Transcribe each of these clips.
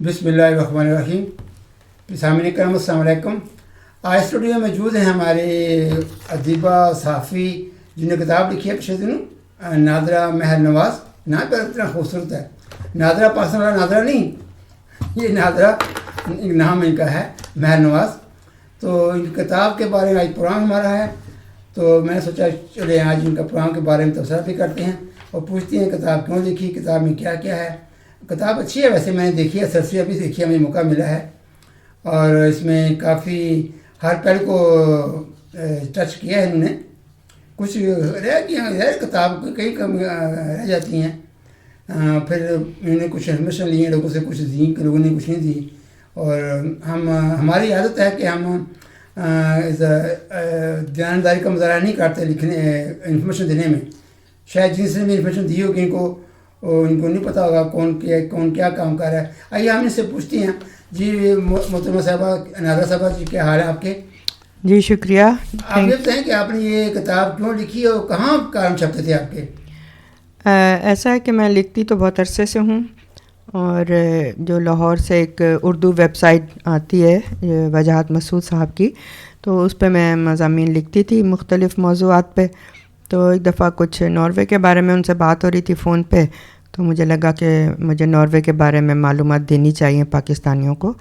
بسم اللہ الرحمن الرحیم. سامعین کرام السلام علیکم. آج اسٹوڈیو میں موجود ہیں ہمارے ادیبہ صحافی جنہوں نے کتاب لکھی ہے پچھلے دنوں، نادرہ مہر نواز. نام پر اتنا خوبصورت ہے، نادرہ پاکستان والا نادرہ نہیں، یہ نادرہ نام ان کا ہے، مہر نواز. تو ان کی کتاب کے بارے میں آج پروگرام ہمارا ہے، تو میں نے سوچا چلے آج ان کا پروگرام کے بارے میں تبصرہ بھی کرتے ہیں اور پوچھتے ہیں کتاب کیوں لکھی، کتاب میں کیا کیا ہے. کتاب اچھی ہے، ویسے میں نے دیکھی ہے، سرسری ابھی دیکھی ہے، مجھے موقع ملا ہے، اور اس میں کافی ہر پہلو کو ٹچ کیا ہے انہوں نے. کچھ رہ گیا کتاب کئی کم رہ جاتی ہیں، پھر انہوں نے کچھ انفارمیشن لی ہیں لوگوں سے، کچھ دی لوگوں نے کچھ نہیں دی. اور ہماری عادت ہے کہ ہم دیانتداری کا مظاہرہ نہیں کرتے لکھنے انفارمیشن دینے میں. شاید جن سے بھی انفارمیشن دی ہوگی ان کو نہیں پتہ ہوگا کون کیا کام کر رہا ہے. آئیے ہم ان سے پوچھتے ہیں. جی محترمہ صاحبہ، نادرہ صاحبہ جی، کیا حال ہے آپ کے؟ جی شکریہ. آپ یہ بتائیں کہ آپ نے یہ کتاب کیوں لکھی اور کہاں کالم چھپتے تھے آپ کے؟ ایسا ہے کہ میں لکھتی تو بہت عرصے سے ہوں، اور جو لاہور سے ایک اردو ویب سائٹ آتی ہے وجاہت مسعود صاحب کی، تو اس پہ میں مضامین لکھتی تھی مختلف موضوعات پہ. تو ایک دفعہ کچھ ناروے کے بارے میں ان سے بات ہو رہی تھی فون پہ، تو مجھے لگا کہ مجھے ناروے کے بارے میں معلومات دینی چاہیے پاکستانیوں کو.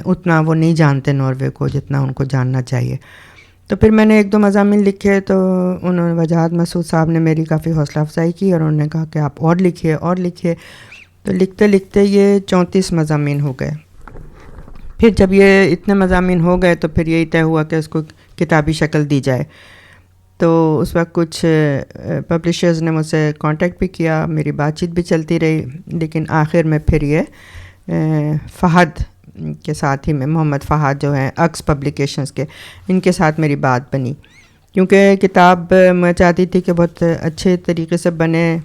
اتنا وہ نہیں جانتے ناروے کو جتنا ان کو جاننا چاہیے. تو پھر میں نے ایک دو مضامین لکھے، تو انہوں نے وجاہت مسعود صاحب نے میری کافی حوصلہ افزائی کی اور انہوں نے کہا کہ آپ اور لکھیے. تو لکھتے لکھتے یہ 34 مضامین ہو گئے. پھر جب یہ اتنے مضامین ہو گئے تو پھر یہی طے ہوا کہ اس کو کتابی شکل دی جائے. تو اس وقت کچھ پبلشرز نے مجھ سے کانٹیکٹ بھی کیا، میری بات چیت بھی چلتی رہی، لیکن آخر میں پھر یہ فہد کے ساتھ ہی میں، محمد فہد جو ہیں عکس پبلیکیشنز کے، ان کے ساتھ میری بات بنی. کیونکہ کتاب میں چاہتی تھی کہ بہت اچھے طریقے سے بنے،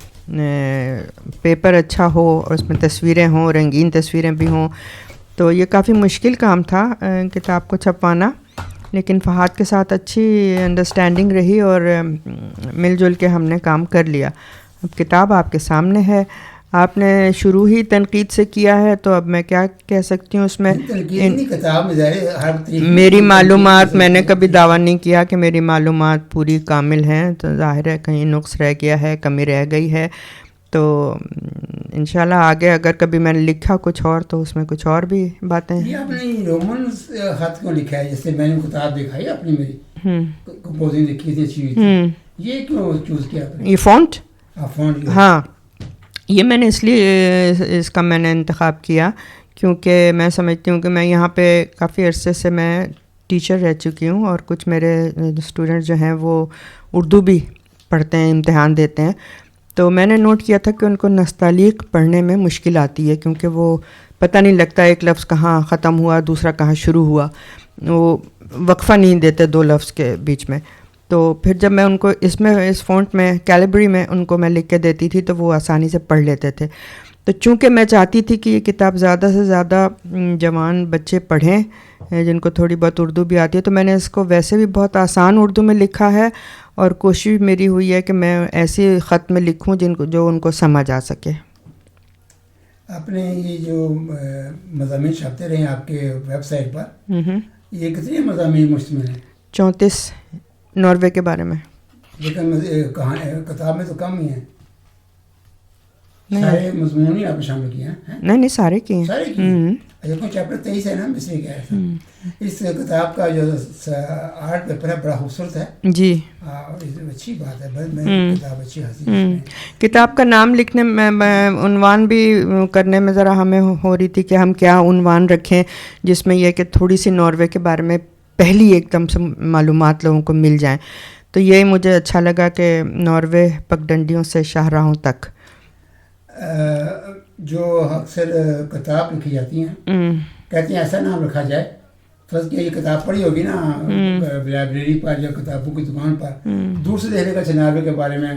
پیپر اچھا ہو اور اس میں تصویریں ہوں، رنگین تصویریں بھی ہوں. تو یہ کافی مشکل کام تھا کتاب کو چھپوانا، لیکن فہد کے ساتھ اچھی انڈرسٹینڈنگ رہی اور مل جل کے ہم نے کام کر لیا. اب کتاب آپ کے سامنے ہے. آپ نے شروع ہی تنقید سے کیا ہے، تو اب میں کیا کہہ سکتی ہوں اس میں. میری معلومات، میں نے کبھی دعویٰ نہیں کیا کہ میری معلومات پوری کامل ہیں، تو ظاہر ہے کہیں نقص رہ گیا ہے، کمی رہ گئی ہے. تو انشاءاللہ آگے اگر کبھی میں نے لکھا کچھ اور تو اس میں کچھ اور بھی باتیں ہیں. یہ آپ نے رومن خط کیوں لکھا ہے؟ جیسے میں نے کتاب دیکھا ہے اپنی، میری کمپوزنگ لکھی تھی اچھی ہوئی تھی، یہ کیوں چوز کیا آپ نے؟ یہ فونٹ، ہاں، یہ میں نے اس لیے اس کا میں نے انتخاب کیا کیونکہ میں سمجھتی ہوں کہ میں یہاں پہ کافی عرصے سے میں ٹیچر رہ چکی ہوں، اور کچھ میرے اسٹوڈنٹ جو ہیں وہ اردو بھی پڑھتے ہیں، امتحان دیتے ہیں. تو میں نے نوٹ کیا تھا کہ ان کو نستعلیق پڑھنے میں مشکل آتی ہے، کیونکہ وہ پتہ نہیں لگتا ایک لفظ کہاں ختم ہوا، دوسرا کہاں شروع ہوا، وہ وقفہ نہیں دیتے دو لفظ کے بیچ میں. تو پھر جب میں ان کو اس فونٹ میں، کیلیبری میں ان کو میں لکھ کے دیتی تھی تو وہ آسانی سے پڑھ لیتے تھے. تو چونکہ میں چاہتی تھی کہ یہ کتاب زیادہ سے زیادہ جوان بچے پڑھیں جن کو تھوڑی بہت اردو بھی آتی ہے، تو میں نے اس کو ویسے بھی بہت آسان اردو میں لکھا ہے، اور کوشش میری ہوئی ہے کہ میں ایسی خط میں لکھوں جو ان کو سمجھ آ سکے. آپ نے یہ جو مضامین چھاپتے رہے آپ کے ویب سائٹ پر، یہ کتنے مضامین مشتمل ہیں؟ 34 ناروے کے بارے میں. لیکن کتاب میں تو کم ہی ہیں، سارے مضمون ہی آپ نے شامل کیے ہیں؟ نہیں سارے کیے ہیں. سارے کیے ہیں. اچھا، چیپٹر 23 ہے نا، مصری کا ہے. اس کتاب کا جو آرٹ پیپر ہے بڑا خوبصورت ہے. جی، اچھی بات ہے، کتاب اچھی حاصل ہے. کتاب کا نام لکھنے میں، عنوان بھی کرنے میں ذرا ہمیں ہو رہی تھی کہ ہم کیا عنوان رکھیں جس میں یہ کہ تھوڑی سی ناروے کے بارے میں پہلی ایک دم سے معلومات لوگوں کو مل جائیں. تو یہ مجھے اچھا لگا کہ ناروے پگڈنڈیوں سے شاہراہوں تک. جو اکثر کتاب لکھی جاتی ہیں کہتے ہیں ایسا نام رکھا جائے. فرض کیا یہ کتاب پڑھی ہوگی نا لائبریری پر یا کتابوں کی دکان پر، دور سے دیکھنے کا ناروے کے بارے میں،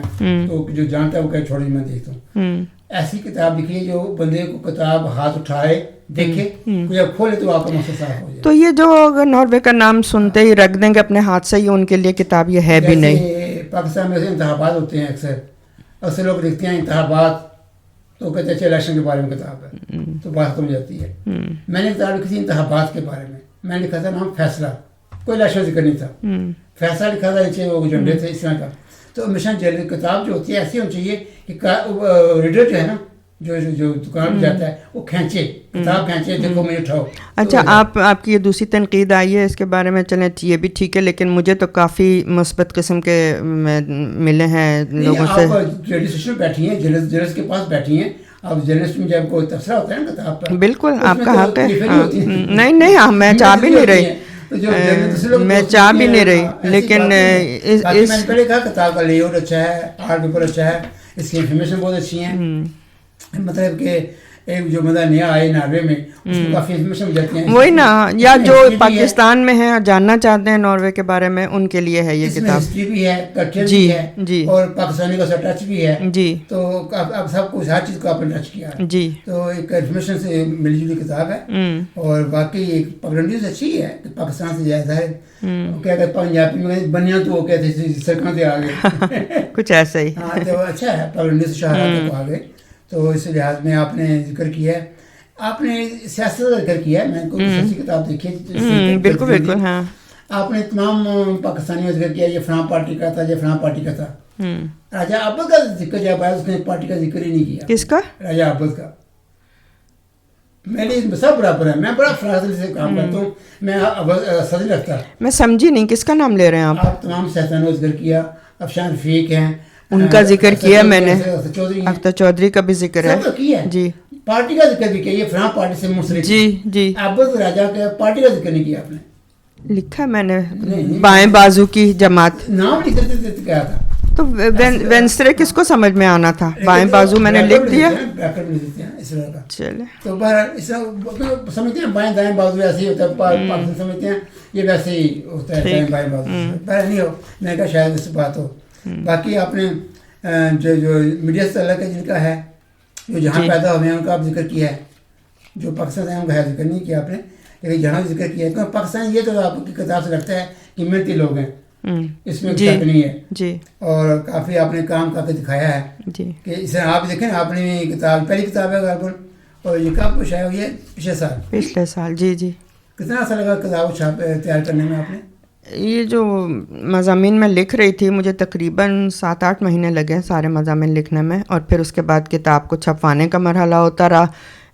تو جو جانتا ہے وہ کہیں چھوڑی میں دیکھتا ہوں. ایسی کتاب لکھی جو بندے کو کتاب ہاتھ اٹھائے دیکھے، کوئی اب کھولے تو آپ کا مقصد صاف ہو جائے. تو یہ جو اگر ناروے کا نام سنتے ہی رکھ دیں گے اپنے ہاتھ سے، ہی ان کے لیے کتاب یہ ہے بھی نہیں. پاکستان میں انتخابات ہوتے ہیں، اکثر لوگ لکھتے ہیں انتخابات تو کہتے ہیں الیکشن کے بارے میں کتاب ہے تو بات کم جاتی ہے. میں نے کتاب لکھی تھی انتخابات کے بارے میں لکھا تھا نام فیصلہ, کوئی الیکشن ذکر نہیں تھا, فیصلہ لکھا تھا نیچے وہ جھنڈے تھے اس طرح کا. تو ہمیشہ کتاب جو ہوتی ہے ایسی ہونی چاہیے کہ ریڈر جو ہے نا جو دکان پہ جاتا ہے وہ کھینچے, کتاب کھینچے, دیکھو مجھے اٹھاؤ. اچھا, آپ کی یہ دوسری تنقید آئی ہے اس کے بارے میں, چلیں یہ بھی ٹھیک ہے, لیکن مجھے تو کافی مثبت قسم کے ملے ہیں لوگوں سے. آپ جرنلسٹ بیٹھی ہیں, جرنلسٹ کے پاس بیٹھی ہیں, اب جرنلسٹ میں جب کوئی تبصرہ ہوتا ہے نا کتاب پر, بالکل آپ کا حق ہے. نہیں میں چاہ بھی نہیں رہی, میں چاہ بھی نہیں رہی, لیکن میں نے پہلے کہا کتاب کا لیاؤٹ اچھا ہے, آرٹ پیپر اچھا ہے, اس کی انفارمیشن بہت اچھی ہیں, مطلب کہ ایک جو بندہ نیا آئے ناروے میں اس کو کافی انفارمیشن مل جاتی ہیں. وہی نا, یا جو پاکستان میں ہیں اور جاننا چاہتے ہیں ناروے کے بارے میں, ان کے لیے ہے یہ کتاب. ہسٹری بھی ہے, کلچر بھی ہے, جی, اور پاکستانی کا ٹچ بھی ہے. جی, تو اب سب کچھ ہر چیز کو آپ نے ٹچ کیا ہے. جی, تو ایک انفارمیشن سے ملی جلی کتاب ہے, اور باقی ایک پگڈنڈی اچھی ہے کہ پاکستان سے زیادہ ہے. کیا کہتے پنجابی میں بنیا تو وہ کہتے سڑکوں سے آ گئے کچھ ایسا ہی. ہاں تو اچھا ہے, پگڈنڈی سے شاہراہ تک آ گئے. تو اس لحاظ میں آپ نے ذکر کیا ہے, آپ نے سیاست کا ذکر کیا ہے, میں کوئی سچی کتاب دیکھی ہے. بالکل بالکل. ہاں, آپ نے تمام پاکستانیوں کا ذکر کیا, یہ فلاں پارٹی کا تھا, یہ فلاں پارٹی کا تھا. راجہ عابد کا ذکر جب آیا اس نے پارٹی کا ذکر ہی نہیں کیا. کس کا؟ راجہ عابد کا. میرے سب برابر ہے, میں بڑا فراضل سے کام کرتا ہوں, میں صدر رکھتا. میں سمجھی نہیں کس کا نام لے رہے ہیں آپ؟ آپ تمام سیاستدانوں کا ذکر کیا, افشان رفیق ہیں, ان کا ذکر کیا میں نے, اختر چودھری کا بھی ذکر ہے. جی, پارٹی کا ذکر بھی کیا, یہ فلاں پارٹی سے منسلک. جی جی. عابد راجہ کا پارٹی کا ذکر نہیں کیا آپ نے. لکھا میں نے بائیں بازو کی جماعت, نام نہیں دیتے کیا تھا. تو وینسٹرے کس کو سمجھ میں آنا تھا, بائیں بازو میں نے لکھ دیا. چلے تو سمجھتے ہیں بائیں دائیں بازو ایسے ہی ہوتا ہے, پاکستان سمجھتے ہیں یہ ویسے ہی ہوتا ہے دائیں بائیں بازو. پہلے نہیں ہو, میں کہا شاید اس بات ہو. باقی آپ نے جو میڈیا سے تعلق ہے جن کا ہے, جو جہاں پیدا ہوئے ہیں ان کا آپ ذکر کیا ہے, جو پاکستان ہے ان کا ذکر نہیں کیا آپ نے, لیکن جہاں ذکر کیا ہے. کیونکہ پاکستان یہ تو آپ کی کتاب سے لگتا ہے کہ محنتی لوگ ہیں, اس میں شک نہیں ہے. جی, اور کافی آپ نے کام کر کے دکھایا ہے. جی, کہ اسے آپ دیکھیں آپ نے کتاب پہلی کتاب ہے غالباً, اور یہ کب شائع ہوئی ہے؟ پچھلے سال. جی جی. کتنا عرصہ لگا کتاب چھاپ تیار کرنے میں آپ نے؟ یہ جو مضامین میں لکھ رہی تھی مجھے تقریباً 7-8 مہینے لگے سارے مضامین لکھنے میں, اور پھر اس کے بعد کتاب کو چھپوانے کا مرحلہ ہوتا رہا,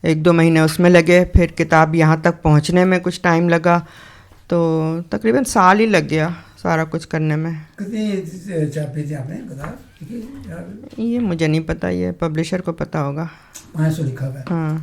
1-2 مہینے اس میں لگے, پھر کتاب یہاں تک پہنچنے میں کچھ ٹائم لگا, تو تقریباً سال ہی لگ گیا سارا کچھ کرنے میں. کتنی چھاپی تھی آپ نے کتاب؟ یہ مجھے نہیں پتہ, یہ پبلشر کو پتہ ہوگا. 500 لکھا ہوا ہے. ہاں,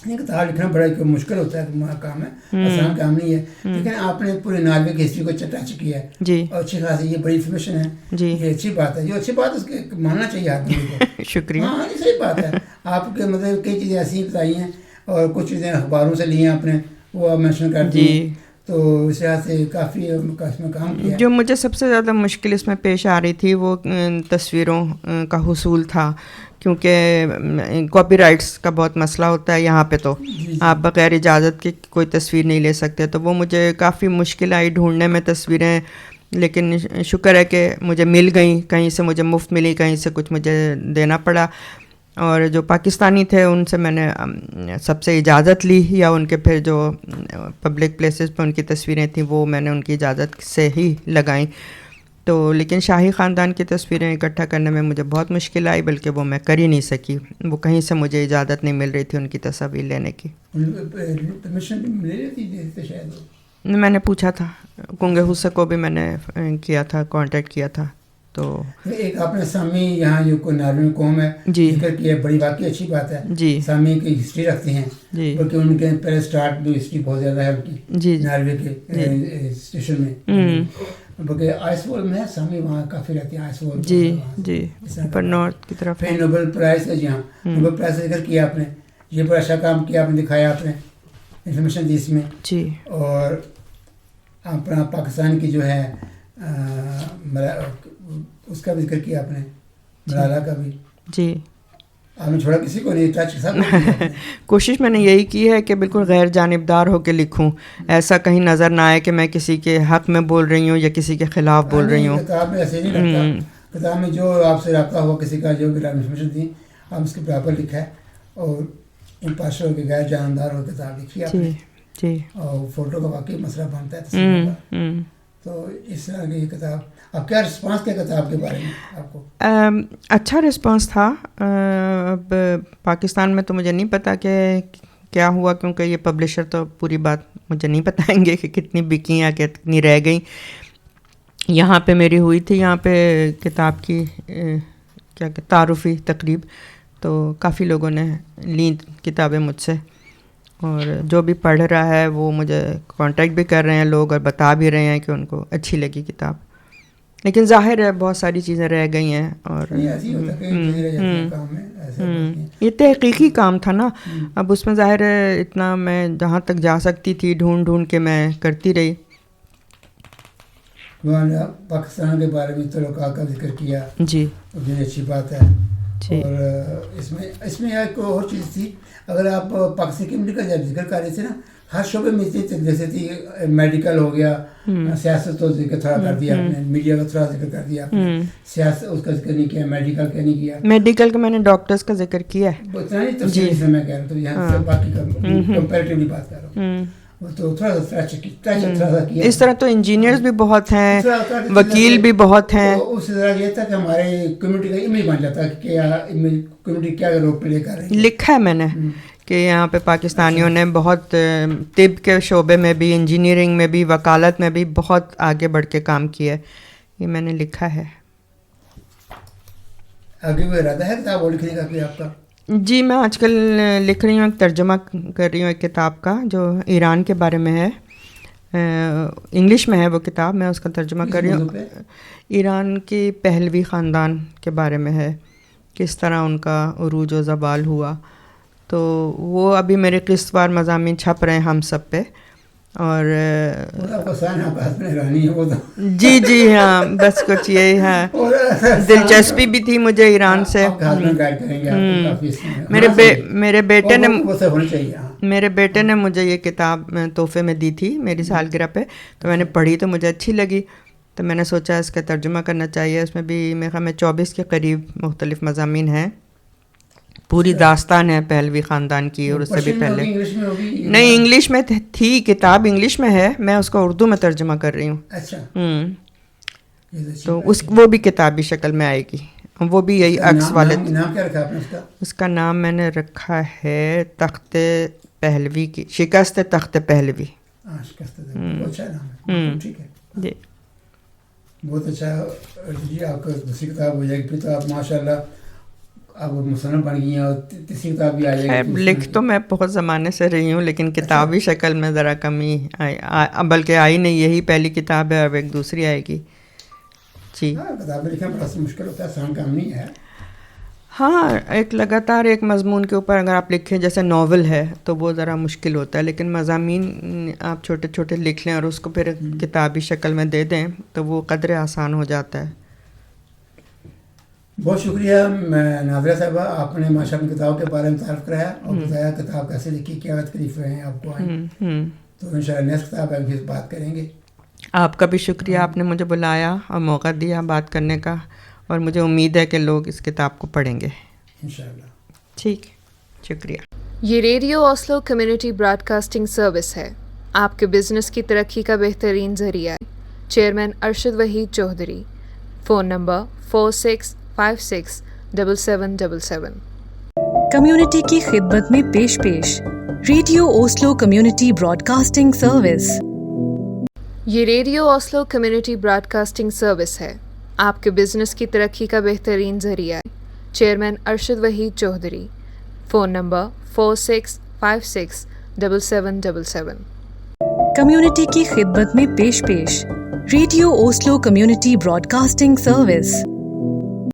یہ کتاب لکھنا بڑا مشکل ہوتا ہے, کام ہے, آسان کام نہیں ہے. لیکن آپ نے پورے ناروے کی ہسٹری کو ٹچ کیا ہے, جی, اور اچھی خاصی یہ بڑی انفارمیشن ہے. جی, یہ اچھی بات ہے, جو اچھی بات اس کے ماننا چاہیے آدمی کو. شکریہ. ہاں یہ صحیح بات ہے. آپ کے مطلب کئی چیزیں ایسی بتائی ہیں, اور کچھ چیزیں اخباروں سے لی ہیں آپ نے, وہ آپ مینشن کر دی. تو اس لحاظ سے کافی اس میں کام کیا. جو مجھے سب سے زیادہ مشکل اس میں پیش آ رہی تھی وہ تصویروں کا حصول تھا, کیونکہ کاپی رائٹس کا بہت مسئلہ ہوتا ہے یہاں پہ, تو آپ بغیر اجازت کے کوئی تصویر نہیں لے سکتے. تو وہ مجھے کافی مشکل آئی ڈھونڈنے میں تصویریں, لیکن شکر ہے کہ مجھے مل گئیں, کہیں سے مجھے مفت ملی, کہیں سے کچھ مجھے دینا پڑا. اور جو پاکستانی تھے ان سے میں نے سب سے اجازت لی, یا ان کے پھر جو پبلک پلیسز پہ ان کی تصویریں تھیں وہ میں نے ان کی اجازت سے ہی لگائیں. تو لیکن شاہی خاندان کی تصویریں اکٹھا کرنے میں مجھے بہت مشکل آئی, بلکہ وہ میں کر ہی نہیں سکی, وہ کہیں سے مجھے اجازت نہیں مل رہی تھی ان کی تصاویر لینے کی. میں نے پوچھا تھا, کنگے حسہ کو بھی میں نے کیا تھا, کانٹیکٹ کیا تھا. تو ایک آپ نے سامی یہاں جو کوئی ناروے قوم ہے ذکر کیا, بڑی واقعی اچھی بات ہے. جی, سامی کی ہسٹری رکھتے ہیں, بلکہ ان کے پہلے اسٹارٹ بھی ہسٹری بہت زیادہ ہے ان کی. جی, ناروے کے اسٹیشن میں, بلکہ آئس وال میں سامی وہاں کافی رہتے ہیں. آئس وال, جی جی, پر نارتھ کی طرف. پھر نوبل پرائز کا, جی ہاں نوبل پرائز کا ذکر کیا آپ نے, یہ بڑا اچھا کام کیا آپ نے, دکھایا آپ نے, انفارمیشن دی اس میں. جی, اور اپنا پاکستان کی جو ہے اس کا بھی ذکر کیا آپ نے, ملالہ کا بھی. جی, آپ نے چھوڑا کسی کو نہیں, ٹچ سب. کوشش میں نے یہی کی ہے کہ بالکل غیر جانبدار ہو کے لکھوں, ایسا کہیں نظر نہ آئے کہ میں کسی کے حق میں بول رہی ہوں یا کسی کے خلاف بول رہی ہوں. کتاب میں ایسے نہیں لگتا, کتاب میں جو آپ سے رابطہ ہوا کسی کا, جو انفارمیشن دی ہم اس کے برابر لکھا ہے, اور ان پاشوں کے غیر جاندار اور کتاب لکھی ہے آپ نے, جی, اور فوٹو کا واقعی مسئلہ بنتا ہے تصویر کا. تو اس طرح کی یہ کتاب, اب کیا رسپانس تھا کتاب کے بارے میں آپ کو؟ اچھا رسپانس تھا. اب پاکستان میں تو مجھے نہیں پتہ کہ کیا ہوا, کیونکہ یہ پبلشر تو پوری بات مجھے نہیں بتائیں گے کہ کتنی بکی یا کتنی رہ گئیں. یہاں پہ میری ہوئی تھی یہاں پہ کتاب کی کیا کہ تعارفی تقریب, تو کافی لوگوں نے لیں کتابیں مجھ سے, اور جو بھی پڑھ رہا ہے وہ مجھے کانٹیکٹ بھی کر رہے ہیں لوگ, اور بتا بھی رہے ہیں کہ ان کو اچھی لگی کتاب. لیکن ظاہر ہے بہت ساری چیزیں رہ گئی ہیں, اور یہ تحقیقی کام تھا نا, اب اس میں ظاہر ہے اتنا میں جہاں تک جا سکتی تھی ڈھونڈ ڈھونڈ کے میں کرتی رہی. پاکستان کے بارے میں تعلقات کا ذکر کیا, جی یہ اچھی بات ہے. اور اس میں ایک اور چیز تھی, اگر آپ پاکستان کمیونٹی کا جب ذکر کر رہے تھے نا, ہر شعبے میں جیسے تھی میڈیکل ہو گیا, سیاست تو ذکر تھوڑا کر دیا آپ نے, میڈیا کا تھوڑا ذکر کر دیا آپ نے, سیاست اس کا ذکر نہیں کیا, میڈیکل کا نہیں کیا. میڈیکل کا میں نے ڈاکٹرز کا ذکر کیا ہے, اتنا نہیں تفصیل سے میں کہہ رہا ہوں, تو یہاں سے باقی کمپیریٹیولی بات کر رہا ہوں. تو تھوڑا سا کیا. اس طرح تو انجینئرز بھی بہت ہیں, وکیل بھی بہت ہیں. اس طرح یہ تھا کہ ہمارے کمیونٹی کا امیج بن جاتا ہے کہ کمیونٹی کیا رول پلے کر رہی ہے. لکھا ہے میں نے کہ یہاں پہ پاکستانیوں نے بہت طب کے شعبے میں بھی, انجینئرنگ میں بھی, وکالت میں بھی بہت آگے بڑھ کے کام کیا ہے, یہ میں نے لکھا ہے. آگے کوئی ارادہ ہے کتاب اور لکھنے کا کوئی آپ کا؟ جی میں آج کل لکھ رہی ہوں, ایک ترجمہ کر رہی ہوں ایک کتاب کا جو ایران کے بارے میں ہے. انگلش میں ہے وہ کتاب, میں اس کا ترجمہ کر رہی ہوں. ایران کی پہلوی خاندان کے بارے میں ہے, کس طرح ان کا عروج و زوال ہوا. تو وہ ابھی میرے قسط وار مضامین چھپ رہے ہیں ہم سب پہ. اور جی جی ہاں, بس کچھ یہی ہے, دلچسپی بھی تھی مجھے ایران سے. میرے بیٹے نے مجھے یہ کتاب تحفے میں دی تھی میری سالگرہ پہ, تو میں نے پڑھی تو مجھے اچھی لگی, تو میں نے سوچا اس کا ترجمہ کرنا چاہیے. اس میں بھی میرے خیال میں 24 کے قریب مختلف مضامین ہیں, پوری داستان ہے پہلوی خاندان کی. اور اس سے بھی پہلے نہیں, انگلش میں تھی کتاب, انگلش میں ہے, میں اس کو اردو میں ترجمہ کر رہی ہوں. تو وہ بھی کتابی شکل میں آئے گی, وہ بھی یہی عکس والے. اس کا نام میں نے رکھا ہے تخت پہلوی کی, شکست تخت پہلوی. جی بہت اچھا جی, آپ کا دوسری کتاب ہو جائے گی پھر تو آپ ماشاء اللہ اب مصنف بن گئی ہیں, اور تیسری کتاب بھی آ جائے گی. لکھ تو میں بہت زمانے سے رہی ہوں, لیکن کتابی شکل میں ذرا کمی آئی, بلکہ آئی نہیں, یہی پہلی کتاب ہے, اب ایک دوسری آئے گی. جی کتابیں لکھنا بڑا مشکل ہوتا ہے, آسان کام نہیں ہے. ہاں, ایک لگاتار ایک مضمون کے اوپر اگر آپ لکھیں, جیسے ناول ہے تو وہ ذرا مشکل ہوتا ہے, لیکن مضامین آپ چھوٹے چھوٹے لکھ لیں اور اس کو پھر کتابی شکل میں دے دیں تو وہ قدرے آسان ہو جاتا ہے. بہت شکریہ ناظرہ صاحبہ, آپ نے ماشاء اللہ کتاب کے بارے میں تعارف کرایا اور بتایا کتاب کیسے لکھی, کیا تکلیف رہے ہیں آپ کو آئیں. تو انشاءاللہ نیکسٹ کتاب ہم پھر بات کریں گے. آپ کا بھی شکریہ, آپ نے مجھے بلایا اور موقع دیا بات کرنے کا, اور مجھے امید ہے کہ لوگ اس کتاب کو پڑھیں گے انشاءاللہ. ٹھیک, شکریہ. یہ radio Oslo community broadcasting service ہے, آپ کے بزنس کی ترقی کا بہترین ذریعہ. Chairman Arshad Waheed Chaudhry. Phone number 46567777. Community کی خدمت میں پیش radio Oslo community broadcasting service. یہ radio Oslo community broadcasting service ہے, آپ کے بزنس کی ترقی کا بہترین ذریعہ. Chairman Arshad Waheed Chaudhry. Phone number 46567777. Community کی خدمت میں پیش radio Oslo community broadcasting service.